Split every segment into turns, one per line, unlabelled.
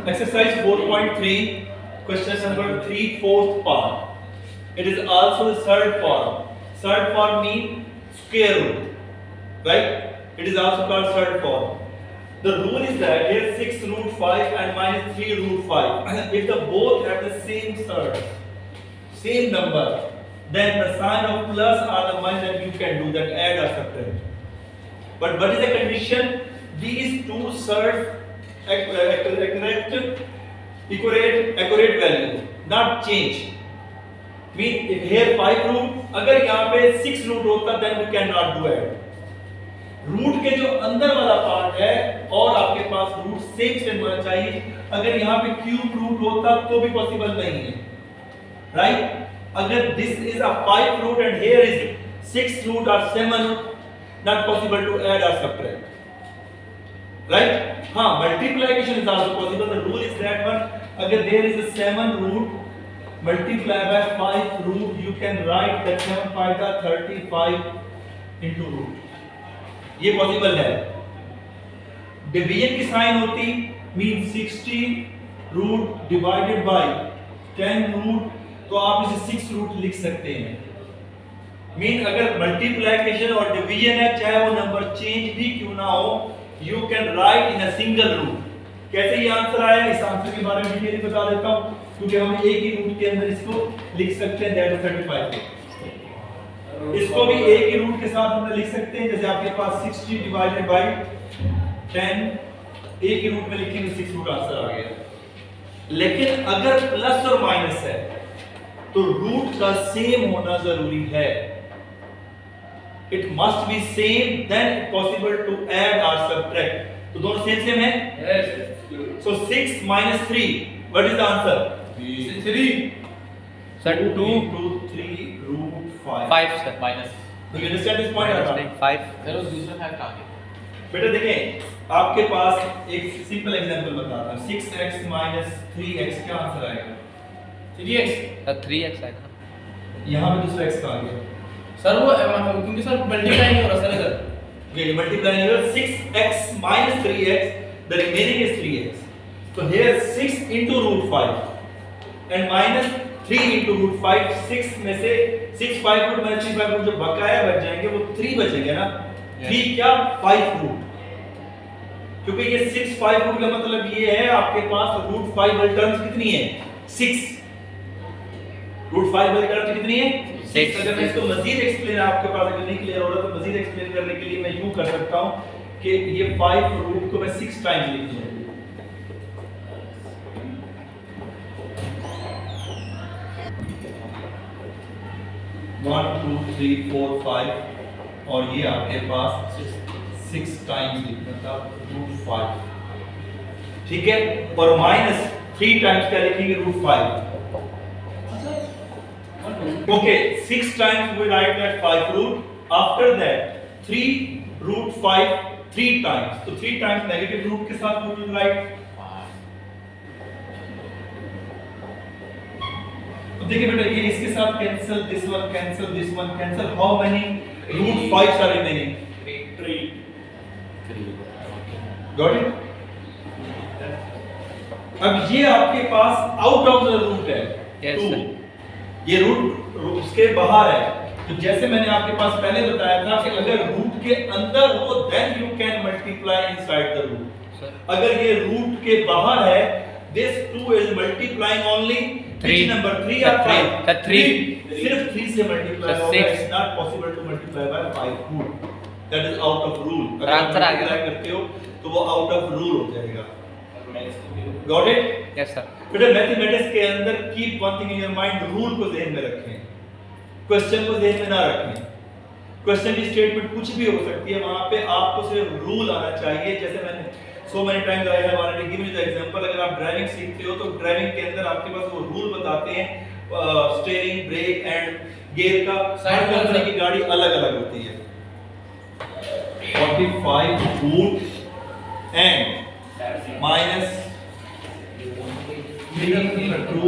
Exercise 4.3, question number 3, fourth part. It is also the third form. Third form means square root, right? It is also called third form. The rule is that here 6 root 5 and minus 3 root 5. If the both have the same third, same number, then the sign of plus or the minus that you can do that, add or subtract. But what is the condition? These two thirds accurate value, not change. Mean if here 5 root, अगर यहाँ पे 6 root होता, then we cannot do add. Root के जो अंदर वाला part है और आपके पास रूट सेम होना चाहिए. अगर यहाँ पे क्यूब रूट होता तो भी पॉसिबल नहीं है, राइट? अगर this is a 5 root and here is 6 root or 7, not possible to add or subtract. Right? हाँ, multiplication is also possible. The rule is that one. अगर there is a 7 root multiply by 5 root, you can write that 7 5 are 35 into root. ये possible है. Division की sign होती means 60 root divided by 10 root, तो आप इसे 6 root लिख सकते हैं. मीन अगर मल्टीप्लिकेशन और डिवीजन है, चाहे वो नंबर चेंज भी क्यों ना हो, you can write in a single root. कैसे ये आंसर आया, इस आंसर के बारे में डिटेल बता देता हूं, क्योंकि हम एक ही रूट के अंदर इसको लिख सकते हैं, दैट इज 35. इसको भी एक ही रूट के साथ हम लिख सकते हैं, जैसे आपके पास 60 डिवाइडेड बाय 10, एक ही रूट में लिखेंगे 6 रूट आंसर आ गया. लेकिन अगर प्लस और माइनस है तो रूट का सेम होना जरूरी है. It must be same, then possible to add or subtract. तो दोनों सेम है?
Yes.
So 6 minus 3, what is the answer?
3.
Sir, 2
into 3 root 5.
5 sir minus.
Do you understand this point?
Minus 5.
चलो दूसरा 5 कहाँ गया?
बेटा देखें, आपके पास एक सिंपल एग्जांपल बताता हूँ. 6x minus 3x क्या आंसर आएगा?
3x.
3x आएगा.
यहाँ पे दूसरा x कहाँ गया?
सर वो क्योंकि सर मल्टीप्लाई नहीं हो रहा सर इधर.
Okay, multiply here 6x minus 3x, the remaining is 3x. So here 6 into root 5 and minus 3 into root 5. 6 में से 6 5 root minus 3 5 root जो बकाया बच जाएंगे वो 3 बचेंगे ना. 3 क्या 5 root, क्योंकि ये 6 5 root का मतलब ये है आपके पास root 5 वाली टर्म्स कितनी है? 6. root 5 वाली टर्म्स कितनी है? 6. अगर मैं इसको मजीद एक्सप्लेन, आपके पास अगर नहीं क्लियर हो रहा तो मजीद एक्सप्लेन करने के लिए मैं यूं कर सकता हूं कि ये 5 रूट को मैं 6 टाइम्स लिख दूं. वन टू थ्री फोर 5 और ये आपके पास 6 टाइम्स लिखना था रूट 5. ठीक है, और माइनस 3 टाइम्स क्या लिखेंगे? Root 5. Okay, 6 times we write that 5 root. After that 3 root 5 3 times. So 3 times negative root के साथ we will write. तो देखिए बेटा, ये इसके साथ cancel, this one cancel. How many root 5s are remaining? 3. Got it? अब ये आपके पास out of the root है.
Yes,
2.
sir.
ये रूट उसके बाहर है. तो जैसे मैंने आपके पास पहले बताया था कि अगर रूट के अंदर हो then you can multiply inside the root. अगर ये रूट के बाहर है, this 2 is multiplying only 3 number 3 या 5.
3
सिर्फ 3 से मल्टीप्लाई होगा. It's not possible to multiply by 5 root. That is out of rule. अगर आप मल्टीप्लाई करते हो तो वो आउट ऑफ रूल हो जाएगा. Got it?
Yes sir.
बेटा मैथमेटिक्स के अंदर keep one thing in your mind, rule को ध्यान में रखें, क्वेश्चन को ध्यान में ना रखें. क्वेश्चन की स्टेटमेंट कुछ भी हो सकती है, वहां पे आपको सिर्फ रूल आना चाहिए. जैसे मैंने so many times I have already given you the example. अगर आप ड्राइविंग सीखते हो तो ड्राइविंग के अंदर आपके पास वो रूल बताते हैं, स्टीयरिंग, ब्रेक एंड गियर का. हर कंपनी की गाड़ी अलग-अलग होती है. 45 root and minus 3 into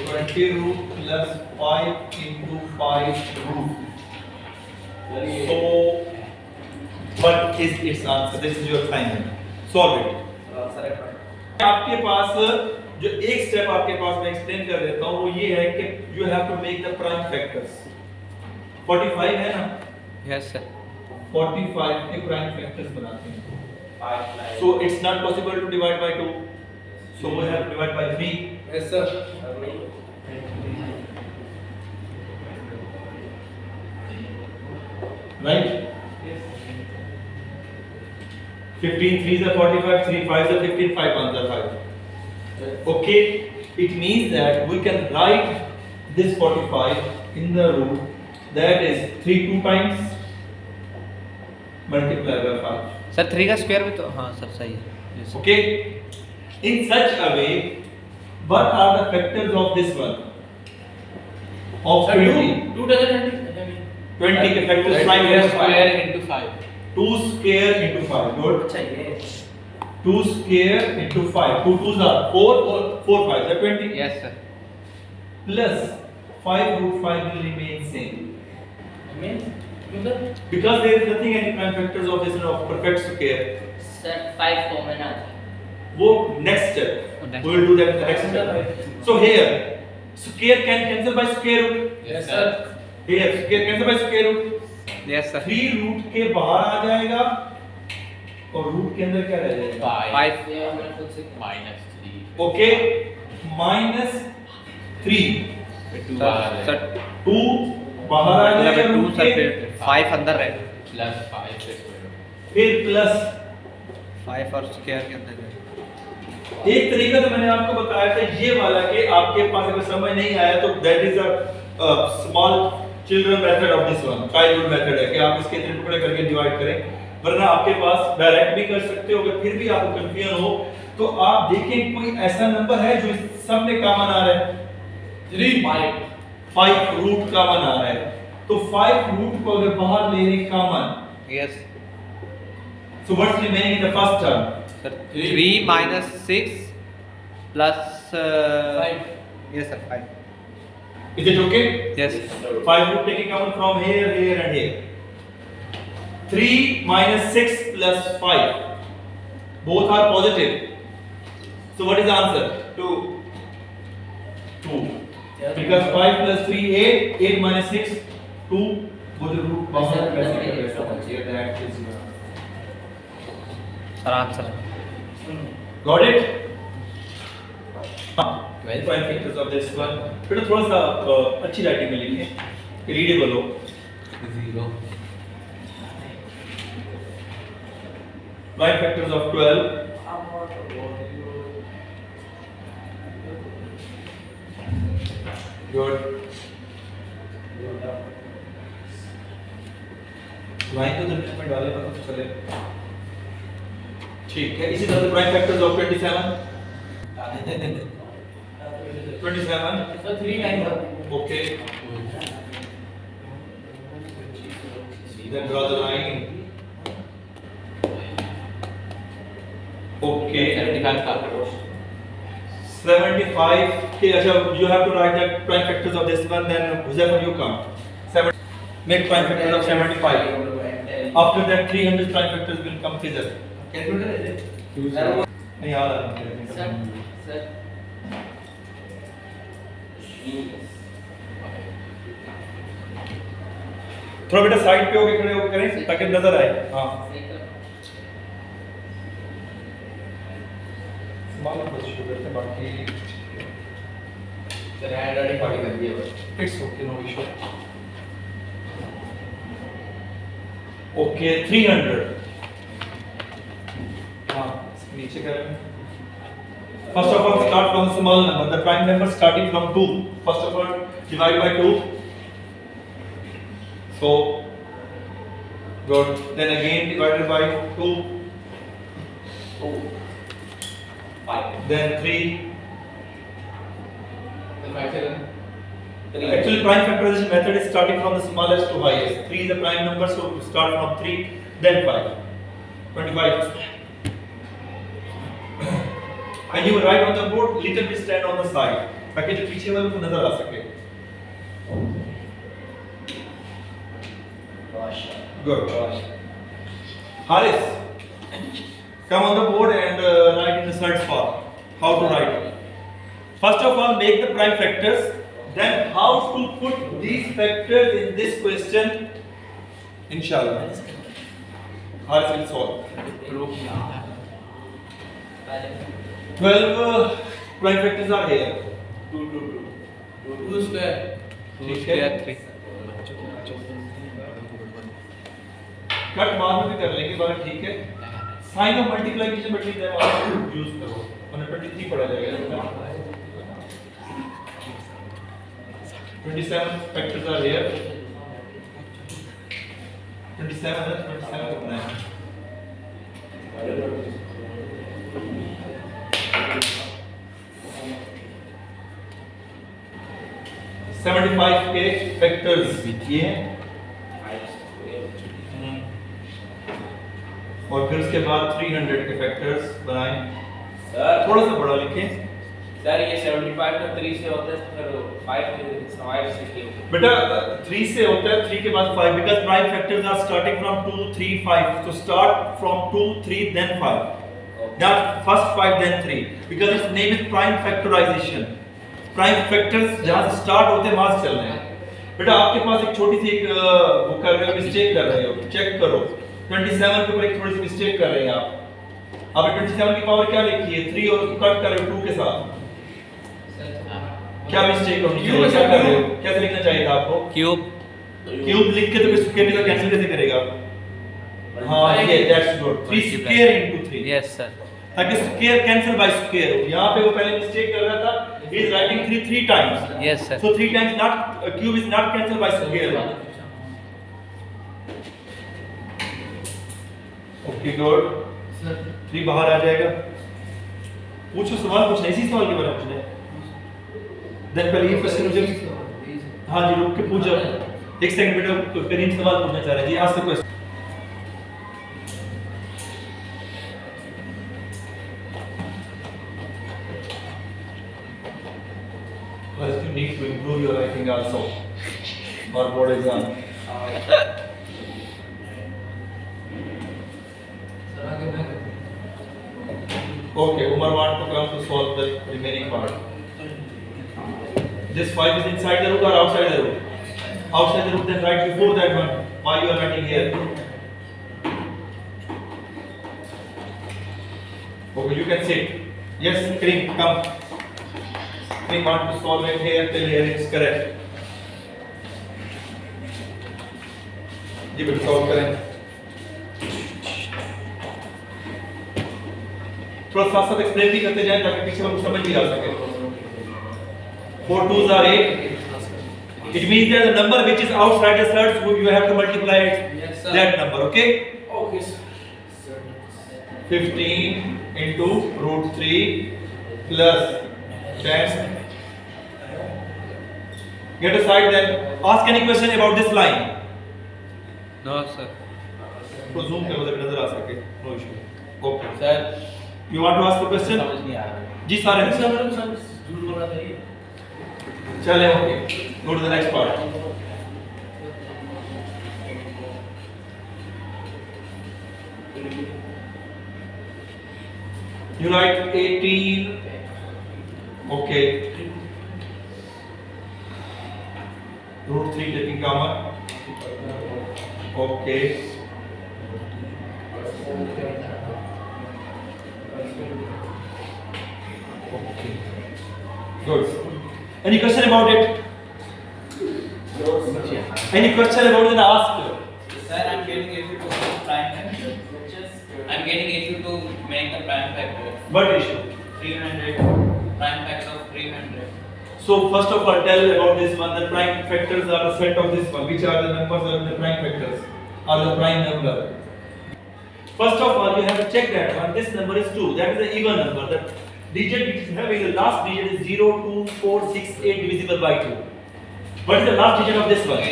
20 root plus 5 into 5 root. So, what is its answer? This is your assignment. Solve it. आपके पास जो एक स्टेप आपके पास मैं एक्सप्लेन कर देता हूं वो ये है कि you have to make the prime factors 45 है ना
Yes, sir.
45 के प्राइम फैक्टर्स बनाते हैं so it's not possible to divide by 2 so we have to divide by 3
Yes, sir.
right 15 3s are 45 3 5s are 15 5 1s are 5 okay it means that we can write this 45 in the root that is 3 2 times multiplied by 5
sir 3 का square भी तो हाँ sir सही है Yes, sir.
okay in such a way what are the factors of this one of
Sir,
20
2 doesn't
20 के factors
Right,
prime
square
square
into 5.
2 square into 5 good 2 square into 5 2 2s are 4 4 5 are 20
Yes, sir.
plus 5 root 5 will remain same
Means
because there is nothing any prime factors of this of perfect square
sir 5 common आ जाए
वो next step
Next
we will do that in the next step so here square can cancel by square root
Yes, sir.
here square cancel by square root
Yes, sir.
3 root के बाहर आ जाएगा और root के अंदर क्या रह जाएगा
5.
ये हमने खुद से
minus 3.
ओके माइनस 3
2
सर
2 बाहर आ जाएगा
मतलब 2
रूट
सर
के
फिर 5 अंदर रहेगा
plus 5 से square.
फिर प्लस
5 और स्क्वायर के अंदर रहेगा
एक तरीका तो मैंने आपको बताया था ये वाला कि आपके पास अगर समझ नहीं आया तो that is a small children method of this one childhood method है कि आप इसके इतने टुकड़े करके डिवाइड करें वरना आपके पास डायरेक्ट भी कर सकते हो अगर फिर भी आपको कंफ्यूजन हो तो आप देखें कोई ऐसा नंबर है जो इस सब में कॉमन आ रहा है
3
5 रूट कॉमन आ रहा है तो 5 रूट को अगर बाहर ले लें common
Yes.
so what's remaining in the first term
Sir 3 minus 6 plus
5.
Yes, sir. 5.
is it okay
Yes.
5 root taking common from here here and here 3 minus 6 plus 5 both are positive so what is the answer 2 because 5 plus 3 8 8 minus 6 2 वो जो root बाहर कैसे कर रहे हैं that is
Sir, answer.
got it हाँ
12.
prime factors of this one बेटा थोड़ा सा अच्छी राइटिंग में लिखिए रीडेबल हो
0.
prime factors of 12 good line तो जल्दी में डाले पता तो चले ठीक है इसी तरह से prime factors of 27
So 3 lines are.
okay then draw the line okay
75 का.
75 के अच्छा you have to write the prime factors of this one then Huzaifar you come 7 make prime factors of 75 after that 300 prime factors will come figure नहीं याद आ रहा
sir sir
थोड़ा बेटा side पे होके खड़े होकर करें ताकि नजर आए हाँ मालूम कुछ शुरू करते हैं बाकी
Sir, I had already 40 कर दिए बस.
It's okay no issue okay 300 हाँ नीचे कर first of all start from a small number the prime number starting from 2 first of all divide by 2 so good then again divided by 2 then 3
Then 5 7.
actually prime factorization method is starting from the smallest to highest 3 is a prime number so start from 3 then 5 25 and you will write on the board little bit stand on the side ताकि जो पीछे वालों को नजर आ सके good Haris come on the board and write in the search form How to write? First of all, make the prime factors. Then how to put these factors in this question? Inshallah. How will solve? 12 prime factors are here.
2 square.
2 square 3.
Cut बाद में भी कर लेंगे बात, ठीक है। Sign of multiplication between them आप use करो, 123 पढ़ा जाएगा। 27 factors are here. 27 करना है। $75 के factors ये हैं। और फिर उसके बाद 300 के फैक्टर्स बनाएं।
सर
थोड़ा सा बड़ा लिखें।
सर ये 75 का 3 से होता है तो फिर 5 से क्यों?
बेटा 3 से होता है, 3 के बाद 5 because prime factors are starting from 2 3 5, so start from 2 3 then 5, not first 5 then 3 because its name is prime factorization. Prime factors जहां से स्टार्ट होते हैं वहां से चल रहे हैं। बेटा आपके पास एक छोटी सी एक वो कर रहे हो, मिस्टेक कर रहे हो, चेक करो। 27 के ऊपर एक थोड़ी सी मिस्टेक कर रहे हैं आप। आपने 27 की पावर क्या लिखी है? 3 और कट कर रहे हो 2 के साथ। क्या मिस्टेक होगी? क्या कर रहे हो? कैसे लिखना चाहिए था आपको?
क्यूब
क्यूब लिख के तो फिर स्क्वायर का कैंसिल कैसे करेगा? हां ये that's good. 3 square into 3।
Yes sir.
ताकि स्क्वायर कैंसिल बाय स्क्वायर हो। यहां पे वो पहले मिस्टेक कर रहा था, he is writing 3 times.
Yes sir.
So 3 times not cube is not cancelled by square. Okay, good.
Sir
3 बाहर आ जाएगा। पूछो सवाल, पूछना इसी सवाल के बारे में पूछना है। देन पहले ये क्वेश्चन मुझे हाँ जी रुक के पूछो। एक सेकंड बेटा, करीम सवाल पूछना चाह रहे हैं जी। Ask the question. First you need to improve your writing also for board exam. Okay, Umar want to come to solve the remaining part. This 5 is inside the root or outside the root? Outside the root, then write before that one. Why you are writing here? Okay, you can sit. Yes, Kareem, come. We want to solve it here till here it's correct. जी बेटा solve करें। थोड़ा साथ साथ explain भी करते जाएं ताकि पीछे वालों को समझ भी आ सके। 4 2s are 8. It means that the number which is outside the thirds, you have to multiply it.
Yes, sir.
That number, okay?
Okay sir
15 into root 3 plus 10. Get aside then. Ask any question about this line.
No sir.
तो zoom करो ताकि नजर आ सके। No issue. Okay.
Sir
You want to ask a question?
समझ नहीं आ रहा
जी सारे।
Sir झूठ बोल रहा था ये
चले okay. Go to the next part. You write 18. Okay. Root 3 taking common. Okay. Okay. Good. Any question about it? Any question about it? Ask.
Sir, I'm getting if you to prime factor. I'm getting if you to make the prime factor.
What issue?
300. Prime factor of 300.
So first of all, tell about this one. The prime factors are the set of this one. Which are the numbers of the prime factors? Are the prime number? First of all, you have to check that one. This number is 2. That is the even number. The digit which is having the last digit is 0, 2, 4, 6, 8 divisible by 2. What is the last digit of this one?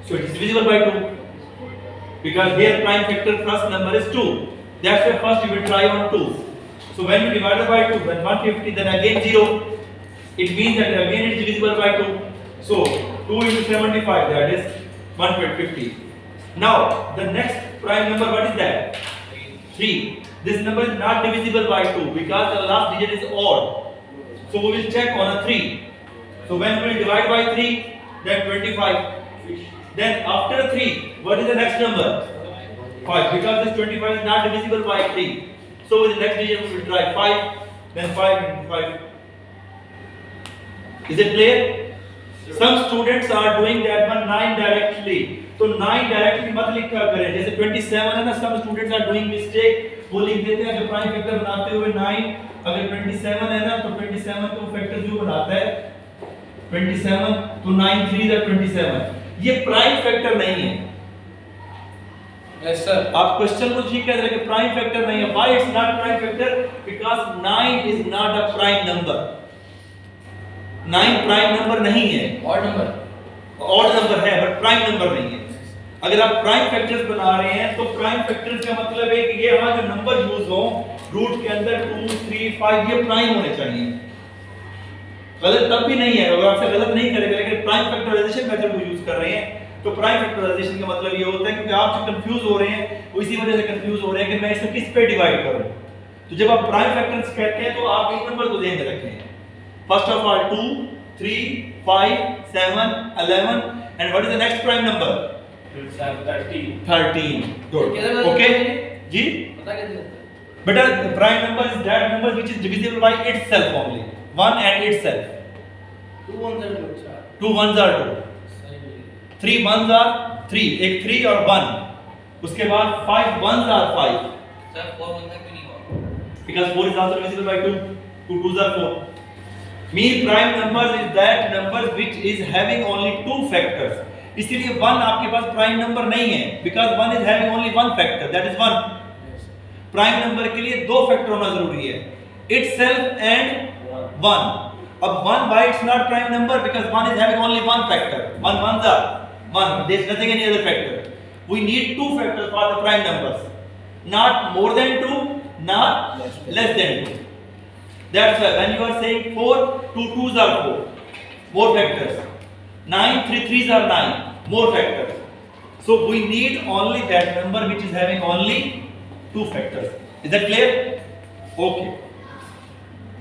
So it is divisible by 2. Because here prime factor first number is 2. That's why first you will try on 2. So when you divide it by 2, when 150, then again 0. It means that again it is divisible by 2. So 2 into 75, that is 150. Now the next prime number, what is that? 3. this number is not divisible by 2 because the last digit is odd. So we will check on a 3. So when we will divide by 3, then 25. Then after 3, what is the next number? 5. Because this 25 is not divisible by 3. So with the next digit we will try 5. Then 5 into 5. Is it clear? Some students are doing that one 9 directly. तो 9 directly मत लिखा करें, जैसे 27 है ना, some students are doing mistake, वो लिख देते हैं अगर प्राइम फैक्टर बनाते हुए 9, अगर 27 है ना तो 27 को फैक्टर जो बनाता है 27 तो 9 3 is 27, ये प्राइम फैक्टर नहीं है।
Yes sir.
आप क्वेश्चन को ठीक कह रहे हैं कि प्राइम फैक्टर नहीं है। Why it's not prime factor? Because 9 is not a prime number. 9 prime number नहीं है,
ऑड नंबर,
ऑड नंबर है बट प्राइम नंबर नहीं है। अगर आप प्राइम फैक्टर्स बना रहे हैं तो प्राइम फैक्टर्स का मतलब है कि ये यहाँ जो नंबर यूज हो रूट के अंदर 2 3 5 ये प्राइम होने चाहिए। गलत तब भी नहीं है, अगर आपसे गलत नहीं करेगा, लेकिन प्राइम फैक्टराइजेशन मेथड को यूज कर रहे हैं तो प्राइम फैक्टराइजेशन का मतलब ये होता है क्योंकि आप जो कंफ्यूज हो रहे हैं वो इसी वजह से कंफ्यूज हो रहे हैं कि मैं इसको किस पे डिवाइड करूं। तो जब आप प्राइम फैक्टर्स कहते हैं तो आप एक नंबर को ध्यान में रखें। First of all 2 3 5 7 11 and what is the next prime number? 13. Good. Okay जी,
पता कैसे?
बेटा prime number is that number which is divisible by itself only, 1 and itself.
2 1 0 4
2 1s are 2, 3 1s are 3, एक 3 और 1, उसके बाद 5 1s are 5
Sir, 4 1 तक भी नहीं हुआ
because 4 is also divisible by 2, 2 2s are 4. Mean prime numbers is that number which is having only 2 factors. इसीलिए 1 आपके पास प्राइम नंबर नहीं है because 1 is having only one factor, that is 1. Prime number के लिए 2 फैक्टर होना जरूरी है, itself and 1. अब 1 why it's not prime number because 1 is having only one factor, 1 1s are 1, there is nothing any other factor. We need 2 factors for the prime numbers, not more than 2, not less than 2. That's why when you are saying 4, 2 2s are 4, more factors. 9 3 3s are 9, more factors. So we need only that number which is having only 2 factors. Is that clear? Okay.